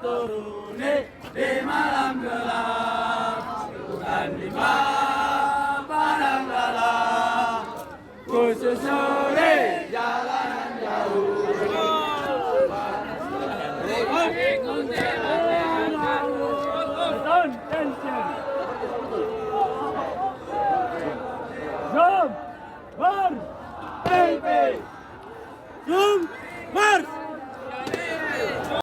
turuni di malam gelap, bukan di padang dalam, kususuri jalanan jauh. Zoom! Bar! Baby! Zoom!